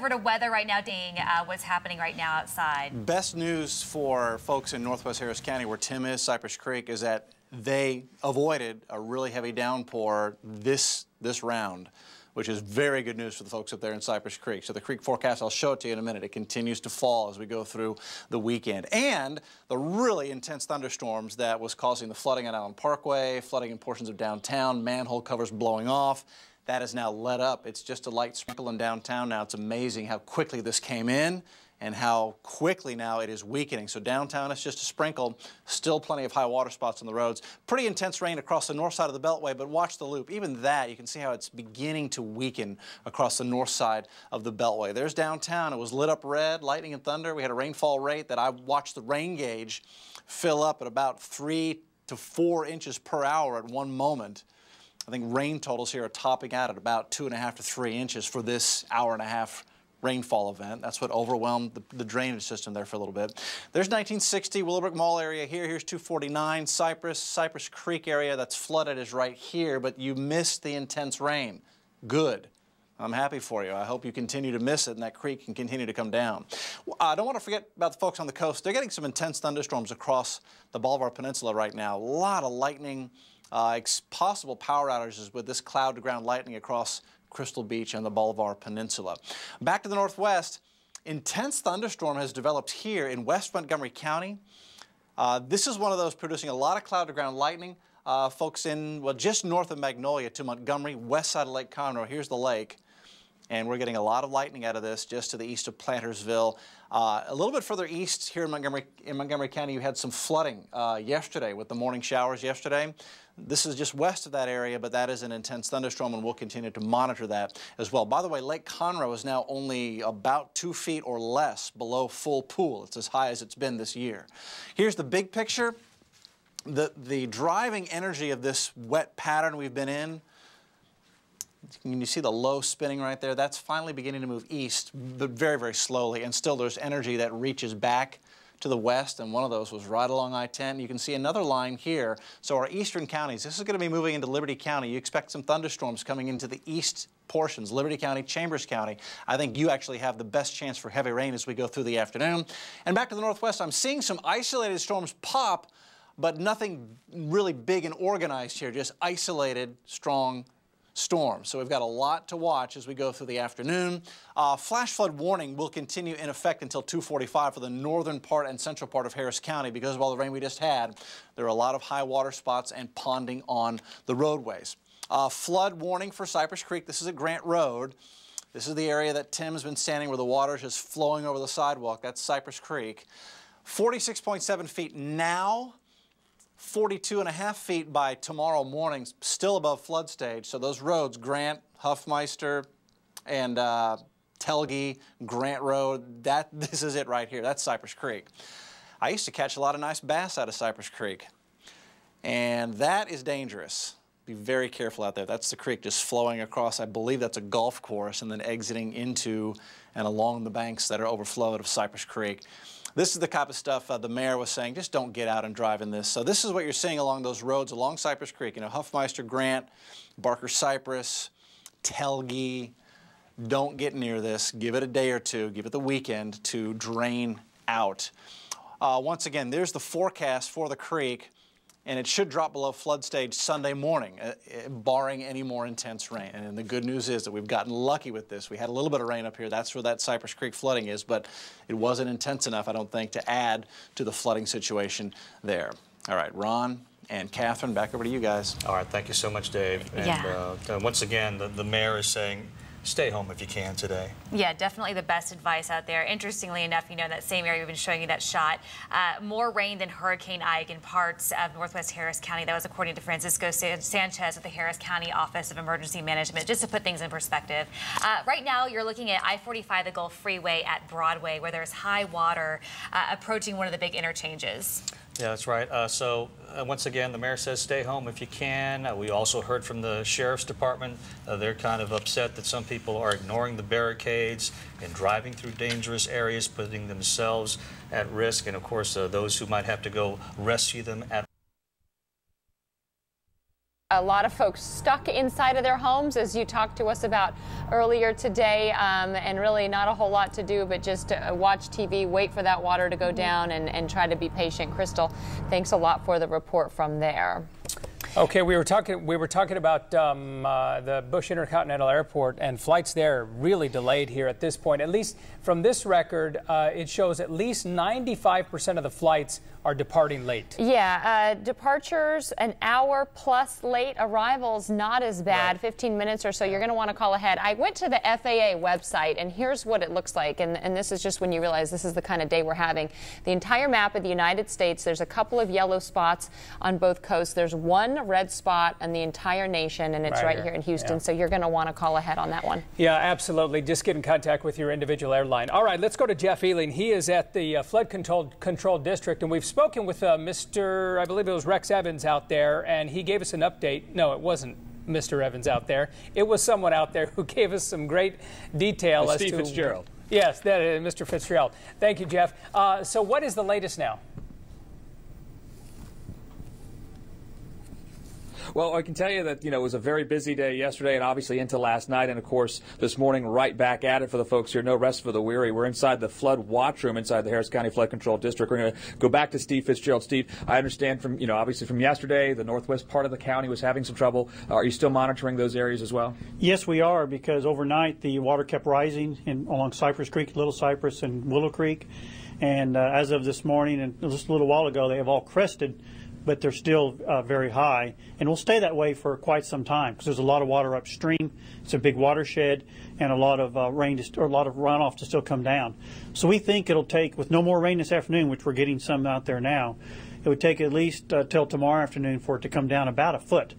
over to weather right now, seeing what's happening right now outside. Best news for folks in northwest Harris County, where Tim is, Cypress Creek, is that they avoided a really heavy downpour this round, which is very good news for the folks up there in Cypress Creek. So the creek forecast, I'll show it to you in a minute. It continues to fall as we go through the weekend. And the really intense thunderstorms that was causing the flooding on Allen Parkway, flooding in portions of downtown, manhole covers blowing off, that is now let up. It's just a light sprinkle in downtown now. It's amazing how quickly this came in and how quickly now it is weakening. So downtown, it's just a sprinkle. Still plenty of high water spots on the roads. Pretty intense rain across the north side of the Beltway, but watch the loop. Even that, you can see how it's beginning to weaken across the north side of the Beltway. There's downtown. It was lit up red, lightning and thunder. We had a rainfall rate that I watched the rain gauge fill up at about 3 to 4 inches per hour at one moment. I think rain totals here are topping out at about 2.5 to 3 inches for this hour-and-a-half rainfall event. That's what overwhelmed the drainage system there for a little bit. There's 1960 Willowbrook Mall area here. Here's 249 Cypress Creek area that's flooded is right here, but you missed the intense rain. Good. I'm happy for you. I hope you continue to miss it and that creek can continue to come down. I don't want to forget about the folks on the coast. They're getting some intense thunderstorms across the Bolivar Peninsula right now. A lot of lightning, possible power outages with this cloud-to-ground lightning across Crystal Beach and the Bolivar Peninsula. Back to the northwest, intense thunderstorm has developed here in West Montgomery County. This is one of those producing a lot of cloud-to-ground lightning. Folks in, well, just north of Magnolia to Montgomery, west side of Lake Conroe. Here's the lake. And we're getting a lot of lightning out of this just to the east of Plantersville. A little bit further east here in Montgomery County, you had some flooding yesterday with the morning showers yesterday. This is just west of that area, but that is an intense thunderstorm, and we'll continue to monitor that as well. By the way, Lake Conroe is now only about 2 feet or less below full pool. It's as high as it's been this year. Here's the big picture. The driving energy of this wet pattern we've been in, can you see the low spinning right there? That's finally beginning to move east, but very, very slowly. And still there's energy that reaches back to the west, and one of those was right along I-10. You can see another line here. So our eastern counties, this is going to be moving into Liberty County. You expect some thunderstorms coming into the east portions, Liberty County, Chambers County. I think you actually have the best chance for heavy rain as we go through the afternoon. And back to the northwest, I'm seeing some isolated storms pop, but nothing really big and organized here, just isolated, strong storm. So we've got a lot to watch as we go through the afternoon. Flash flood warning will continue in effect until 2:45 for the northern part and central part of Harris County because of all the rain we just had. There are a lot of high water spots and ponding on the roadways. Flood warning for Cypress Creek. This is at Grant Road. This is the area that Tim's been standing where the water is just flowing over the sidewalk. That's Cypress Creek. 46.7 feet now. 42.5 feet by tomorrow morning, still above flood stage. So those roads, Grant, Huffmeister, and Telge, Grant Road, this is it right here. That's Cypress Creek. I used to catch a lot of nice bass out of Cypress Creek, and that is dangerous. Be very careful out there. That's the creek just flowing across. I believe that's a golf course and then exiting into and along the banks that are overflowed of Cypress Creek. This is the type of stuff the mayor was saying, just don't get out and drive in this. So this is what you're seeing along those roads along Cypress Creek. You know, Huffmeister, Grant, Barker Cypress, Telge. Don't get near this. Give it a day or two. Give it the weekend to drain out. Once again, there's the forecast for the creek, and it should drop below flood stage Sunday morning, barring any more intense rain. And the good news is that we've gotten lucky with this. We had a little bit of rain up here. That's where that Cypress Creek flooding is, but it wasn't intense enough, I don't think, to add to the flooding situation there. All right, Ron and Catherine, back over to you guys. All right, thank you so much, Dave. And once again, the mayor is saying, stay home if you can today. Yeah, definitely the best advice out there. Interestingly enough, you know, that same area we've been showing you that shot, more rain than Hurricane Ike in parts of northwest Harris County. That was according to Francisco Sanchez at the Harris County Office of Emergency Management, just to put things in perspective. Right now, you're looking at I-45, the Gulf Freeway at Broadway, where there's high water approaching one of the big interchanges. Yeah, that's right. Once again, the mayor says stay home if you can. We also heard from the sheriff's department. They're kind of upset that some people are ignoring the barricades and driving through dangerous areas, putting themselves at risk, and of course those who might have to go rescue them at A lot of folks stuck inside of their homes, as you talked to us about earlier today, and really not a whole lot to do but just watch TV, wait for that water to go down, and try to be patient. Crystal, thanks a lot for the report from there. Okay, we were talking about the Bush Intercontinental Airport, and flights there really delayed here at this point. At least from this record, it shows at least 95% of the flights are departing late. Yeah, departures an hour plus late, arrivals not as bad, Right. 15 minutes or so. You're going to want to call ahead. I went to the FAA website, and here's what it looks like, and this is just when you realize this is the kind of day we're having. The entire map of the United States, there's a couple of yellow spots on both coasts. There's one red spot on the entire nation, and it's right here in Houston, so you're going to want to call ahead on that one. Yeah, absolutely. Just get in contact with your individual airline. All right, let's go to Jeff Ealing. He is at the flood control district, and we've spoken with Mr. I believe it was Rex Evans out there, and he gave us an update. No, it wasn't Mr. Evans out there. It was someone out there who gave us some great detail as to... Steve Fitzgerald. Yes, that is Mr. Fitzgerald. Thank you, Jeff. So what is the latest now? Well, I can tell you that, it was a very busy day yesterday and obviously into last night. And, of course, this morning right back at it for the folks here. No rest for the weary. We're inside the flood watch room inside the Harris County Flood Control District. We're going to go back to Steve Fitzgerald. Steve, I understand from, obviously from yesterday, the northwest part of the county was having some trouble. Are you still monitoring those areas as well? Yes, we are, because overnight the water kept rising along Cypress Creek, Little Cypress, and Willow Creek. And as of this morning and just a little while ago, they have all crested, but they're still very high, and will stay that way for quite some time because there's a lot of water upstream. It's a big watershed, and a lot of rain or a lot of runoff to still come down. So we think it'll take, with no more rain this afternoon, which we're getting some out there now, it would take at least till tomorrow afternoon for it to come down about a foot.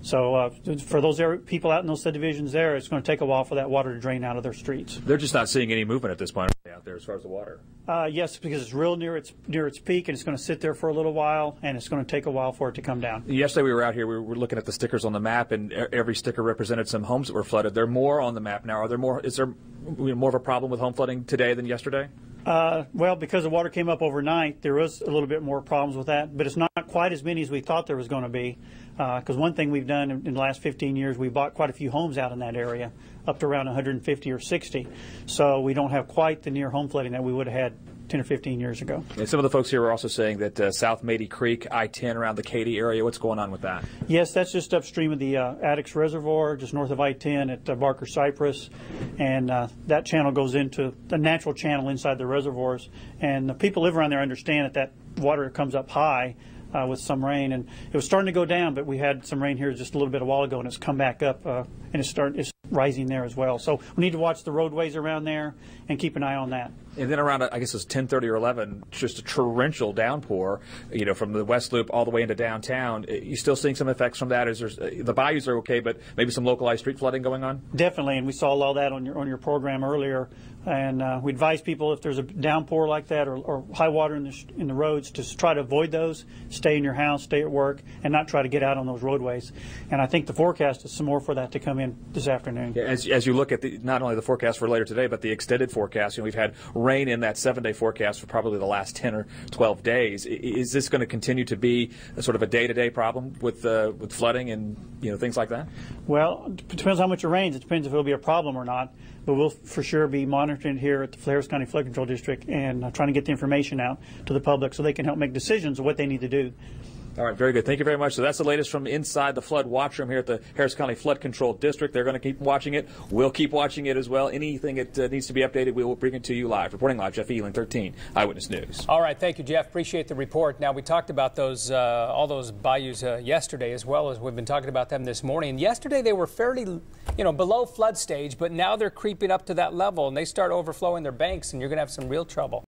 So for those people out in those subdivisions there, it's going to take a while for that water to drain out of their streets. They're just not seeing any movement at this point out there as far as the water. Yes, because it's real near its peak, and it's going to sit there for a little while, and it's going to take a while for it to come down. Yesterday we were out here, we were looking at the stickers on the map, and every sticker represented some homes that were flooded. There are more on the map now. Is there more of a problem with home flooding today than yesterday? Well, because the water came up overnight, there was a little bit more problems with that, but it's not quite as many as we thought there was going to be. Because one thing we've done in the last 15 years, we bought quite a few homes out in that area, up to around 150 or 60. So we don't have quite the near home flooding that we would have had 10 or 15 years ago. And some of the folks here are also saying that South Mady Creek, I-10 around the Katy area, what's going on with that? Yes, that's just upstream of the Addicks Reservoir, just north of I-10 at Barker Cypress. And that channel goes into the natural channel inside the reservoirs. And the people live around there understand that water comes up high with some rain. And it was starting to go down, but we had some rain here just a little bit a while ago, and it's come back up, and it's rising there as well. So we need to watch the roadways around there and keep an eye on that. And then around, I guess it was 10:30 or 11, just a torrential downpour, from the West Loop all the way into downtown. You still seeing some effects from that? Is there, the bayous are okay, but maybe some localized street flooding going on? Definitely, and we saw all that on your program earlier. And we advise people, if there's a downpour like that or high water in the roads, to try to avoid those. Stay in your house, stay at work, and not try to get out on those roadways. And I think the forecast is some more for that to come in this afternoon. Yeah, as you look at not only the forecast for later today, but the extended forecast, we've had rain in that 7-day forecast for probably the last 10 or 12 days. Is this going to continue to be a sort of a day-to-day problem with flooding and things like that? Well, it depends how much it rains. It depends if it'll be a problem or not. But we'll for sure be monitoring here at the Harris County Flood Control District and trying to get the information out to the public so they can help make decisions of what they need to do. All right, very good. Thank you very much. So that's the latest from inside the flood watch room here at the Harris County Flood Control District. They're going to keep watching it. We'll keep watching it as well. Anything that needs to be updated, we will bring it to you live. Reporting live, Jeff Ealing, 13 Eyewitness News. All right, thank you, Jeff. Appreciate the report. Now, we talked about those all those bayous yesterday, as well as we've been talking about them this morning. And yesterday they were fairly, below flood stage, but now they're creeping up to that level, and they start overflowing their banks, and you're going to have some real trouble.